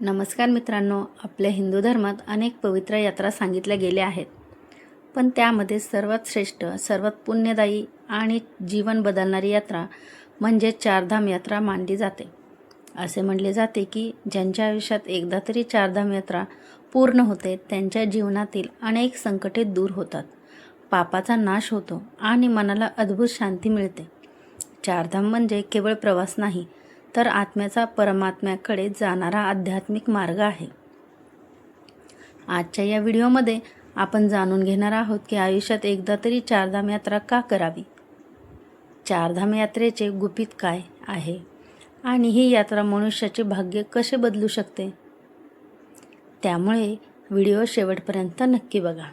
नमस्कार मित्रांनो, आपल्या हिंदू धर्मात अनेक पवित्र यात्रा सांगितल्या गेल्या आहेत. पण त्यामध्ये सर्वात श्रेष्ठ, सर्वात पुण्यदायी आणि जीवन बदलणारी यात्रा म्हणजे चारधाम यात्रा मानली जाते. असे म्हणले जाते की ज्यांच्या आयुष्यात एकदा तरी चारधाम यात्रा पूर्ण होते त्यांच्या जीवनातील अनेक संकटे दूर होतात, पापाचा नाश होतो आणि मनाला अद्भुत शांती मिळते. चारधाम म्हणजे केवळ प्रवास नाही, तर आत्म्याचा परमात्म्याकडे जाणारा आध्यात्मिक मार्ग आहे. आजच्या या व्हिडिओमध्ये आपण जाणून घेणार आहोत की आयुष्यात एकदा तरी चारधाम यात्रा का करावी, चारधाम यात्रेचे गुपित काय आहे आणि ही यात्रा मनुष्याचे भाग्य कसे बदलू शकते. त्यामुळे व्हिडिओ शेवटपर्यंत नक्की बघा.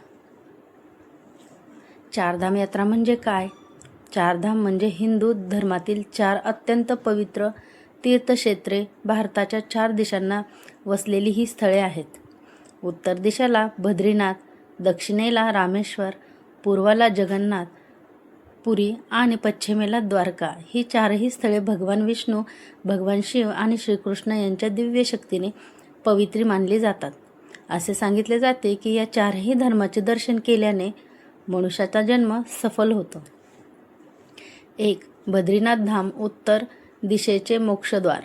चारधाम यात्रा म्हणजे काय? चारधाम म्हणजे हिंदू धर्मातील 4 अत्यंत पवित्र तीर्थक्षेत्रे भारताच्या 4 दिशांना वसलेली ही स्थळे आहेत. उत्तर दिशेला बद्रीनाथ, दक्षिणेला रामेश्वर, पूर्वेला जगन्नाथ पुरी आणि पश्चिमेला द्वारका. ही 4ही स्थळे भगवान विष्णू, भगवान शिव आणि श्रीकृष्ण यांच्या दिव्य शक्तीने पवित्र मानली जातात. असे सांगितले जाते की या 4ही धर्माचे दर्शन केल्याने मनुष्याचा जन्म सफल होतो. 1. बद्रीनाथ धाम, उत्तर दिशेचे मोक्षद्वार.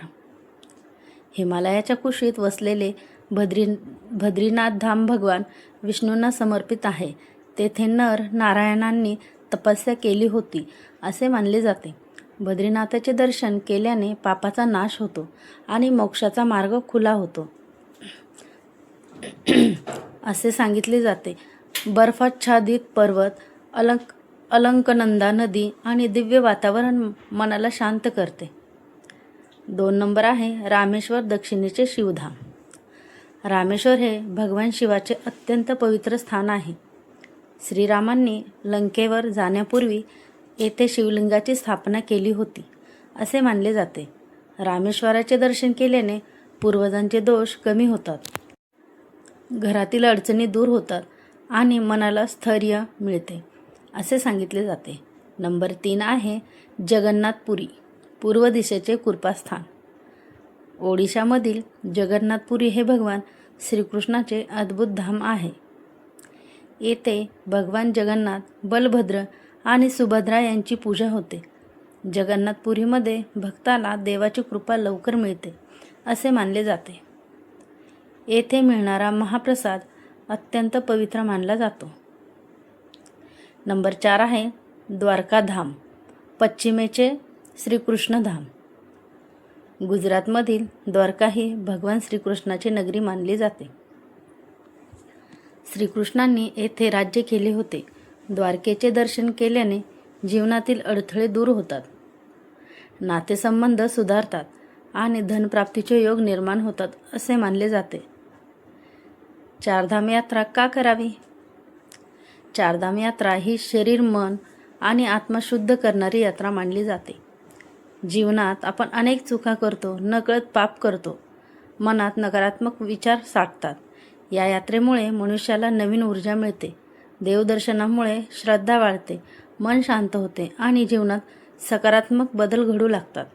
हिमालयाच्या कुशीत वसलेले बद्रीनाथ धाम भगवान विष्णूंना समर्पित आहे. तेथे नर नारायणांनी तपस्या केली होती असे मानले जाते. बद्रीनाथाचे दर्शन केल्याने पापाचा नाश होतो आणि मोक्षाचा मार्ग खुला होतो असे सांगितले जाते. बर्फाच्छादित पर्वत, अलकनंदा नदी आणि दिव्य वातावरण मनाला शांत करते. 2 नंबर आहे रामेश्वर, दक्षिणेचे शिवधाम. रामेश्वर हे भगवान शिवाचे अत्यंत पवित्र स्थान आहे. श्रीरामांनी लंकेवर जाण्यापूर्वी येथे शिवलिंगाची स्थापना केली होती असे मानले जाते. रामेश्वराचे दर्शन केल्याने पूर्वजांचे दोष कमी होतात, घरातील अडचणी दूर होतात आणि मनाला स्थैर्य मिळते असे सांगितले जाते. नंबर 3 आहे जगन्नाथपुरी, पूर्व दिशेचे कृपास्थान. ओडिशामधील जगन्नाथपुरी हे भगवान श्रीकृष्णाचे अद्भुत धाम आहे. येथे भगवान जगन्नाथ, बलभद्र आणि सुभद्रा यांची पूजा होते. जगन्नाथपुरीमध्ये भक्ताला देवाची कृपा लवकर मिळते असे मानले जाते. येथे मिळणारा महाप्रसाद अत्यंत पवित्र मानला जातो. नंबर 4 आहे द्वारका धाम, पश्चिमेचे श्रीकृष्ण धाम. गुजरातमधील द्वारका ही भगवान श्रीकृष्णाची नगरी मानली जाते. श्रीकृष्णांनी येथे राज्य केले होते. द्वारकेचे दर्शन केल्याने जीवनातील अडथळे दूर होतात, नातेसंबंध सुधारतात आणि धनप्राप्तीचे योग निर्माण होतात असे मानले जाते. चारधाम यात्रा का करावी? चारधाम यात्रा ही शरीर, मन आणि आत्मा शुद्ध करणारी यात्रा मानली जाते. जीवनात आपण अनेक चुका करतो, नकळत पाप करतो, मनात नकारात्मक विचार साठतात. या यात्रेमुळे मनुष्याला नवीन ऊर्जा मिळते. देवदर्शनामुळे श्रद्धा वाढते, मन शांत होते आणि जीवनात सकारात्मक बदल घडू लागतात.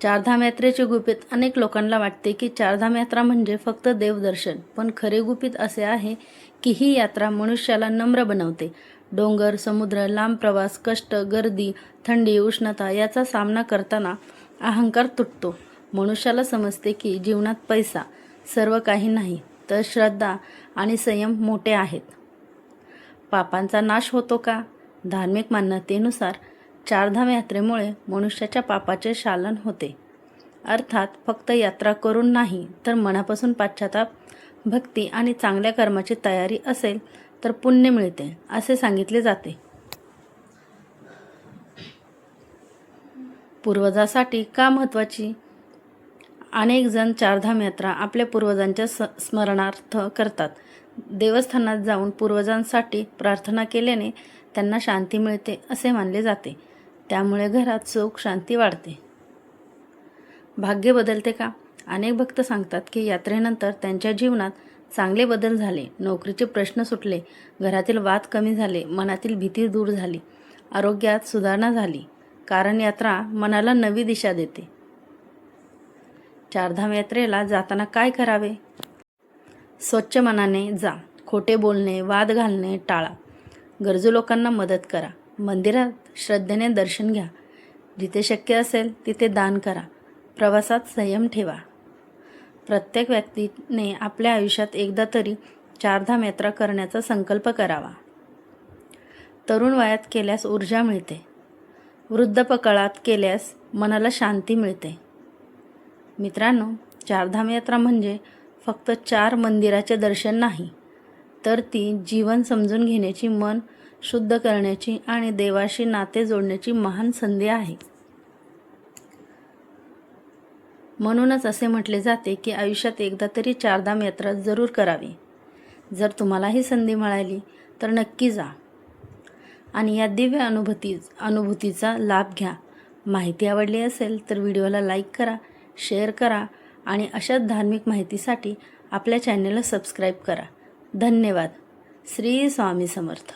चारधाम यात्रेचे गुपित. अनेक लोकांना वाटते की चारधाम यात्रा म्हणजे फक्त देवदर्शन, पण खरे गुपित असे आहे की ही यात्रा मनुष्याला नम्र बनवते. डोंगर, समुद्र, लांब प्रवास, कष्ट, गर्दी, थंडी, उष्णता याचा सामना करताना अहंकार तुटतो. मनुष्याला समजते की जीवनात पैसा सर्व काही नाही, तर श्रद्धा आणि संयम मोठे आहेत. पापांचा नाश होतो का? धार्मिक मान्यतेनुसार चारधाम यात्रेमुळे मनुष्याच्या पापाचे शालन होते. अर्थात फक्त यात्रा करून नाही, तर मनापासून पश्चाताप, भक्ती आणि चांगल्या कर्माची तयारी असेल तर पुण्य मिळते असे सांगितले जाते. पूर्वजासाठी का महत्त्वाची? अनेक जण चारधाम यात्रा आपल्या पूर्वजांच्या स्मरणार्थ करतात. देवस्थानात जाऊन पूर्वजांसाठी प्रार्थना केल्याने त्यांना शांती मिळते असे मानले जाते. त्यामुळे घरात सुख शांती वाढते. भाग्य बदलते का? अनेक भक्त सांगतात की यात्रेनंतर त्यांच्या जीवनात चांगले बदल झाले, नोकरीचे प्रश्न सुटले, घरातील वाद कमी झाले, मनातील भीती दूर झाली, आरोग्यात सुधारणा झाली. कारण यात्रा मनाला नवी दिशा देते. चारधाम यात्रेला जाताना काय करावे? स्वच्छ मनाने जा. खोटे बोलणे, वाद घालणे टाळा. गरजू लोकांना मदत करा. मंदिरात श्रद्धेने दर्शन घ्या. जिथे शक्य असेल तिथे दान करा. प्रवासात संयम ठेवा. प्रत्येक व्यक्तीने आपल्या आयुष्यात एकदा तरी चारधाम यात्रा करण्याचा संकल्प करावा. तरुण वयात केल्यास ऊर्जा मिळते. वृद्धपकाळात केल्यास मनाला शांती मिळते. मित्रांनो, चारधाम यात्रा म्हणजे फक्त 4 मंदिराचे दर्शन नाही, तर ती जीवन समजून घेण्याची, मन शुद्ध करण्याची आणि देवाशी नाते जोडण्याची महान संधी आहे. म्हणूनच असे म्हटले जाते की आयुष्यात एकदा तरी चारधाम यात्रा जरूर करावी. जर तुम्हाला ही संधी मिळाली तर नक्की जा आणि या दिव्य अनुभूतीचा लाभ घ्या. माहिती आवडली असेल तर व्हिडिओला लाईक करा, शेअर करा आणि अशाच धार्मिक माहितीसाठी आपल्या चॅनेलला सबस्क्राईब करा. धन्यवाद. श्री स्वामी समर्थ.